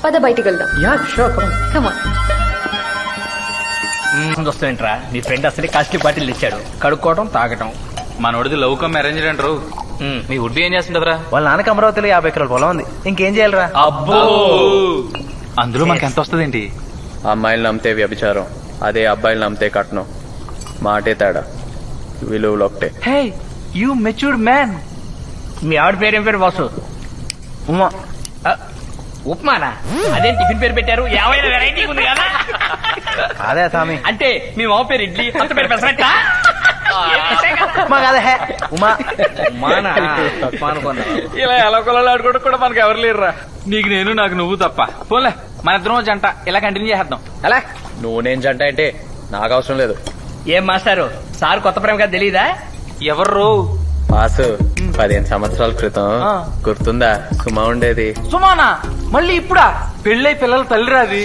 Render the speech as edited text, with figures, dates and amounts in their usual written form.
పద బయటికి వెళ్దాం. Ya sure come on. వస్తాయంట్రా నీ ఫ్రెండ్ అసలు కాస్ట్లీ బాటిల్ తెచ్చాడు, కడుక్కోవడం తాగటం. మనోడిది లవ్ కమ్ అరేంజ్ అంటారు. మీ వుడ్ ఏం చేస్తుంటదిరా? వాళ్ళ నాన్నకి అమరావతిలో 50 ఎకరాల పొలం ఉంది, ఇంకేం చేయాలరా? అబ్బో అందులో మనకి ఎంత వస్తుంది ఏంటి? అమ్మాయిలు నమ్మితే వ్యభిచారం, అదే అబ్బాయిలు నమ్మితే కట్నం. మాటే తేడా, విలువలు ఒకటే. Hey you matured man. మీ ఆవిడ పేరేం పేరు బాసు? ఉమా. ఆ, ఉప్మానా? అదేం టిఫిన్ పేరు పెట్టారు? ఏమైనా వెరైటీ ఉంది కదా. అదే స్వామి, అంటే మీ మామ పేరు ఇడ్లీ, అంత పేరు పెసరట్టా? ఉమా కాదే హే ఉమా. ఉప్మానా? ఉప్మా అనుకున్నా. ఇలా ఎలా కొలాలు ఆడుకోవడం కూడా మనకి ఎవరు లేరురా. నీకు నేను, నాకు నువ్వు తప్ప. పోలే మన ఇద్దరం జంట ఇలా కంటిన్యూ చేద్దాం. అలా నువ్వు నేను జంట అంటే నాకు అవసరం లేదు. ఏం మాస్టారు, సార్ కొత్త ప్రేమ కదా తెలీదా? ఎవర్రో? పాసు 15 సంవత్సరాల క్రితం ఆ. గుర్తుందా సుమా ఉండేది? సుమానా? మళ్ళీ ఇప్పుడా? పెళ్ళై పిల్లల తల్లిరాది.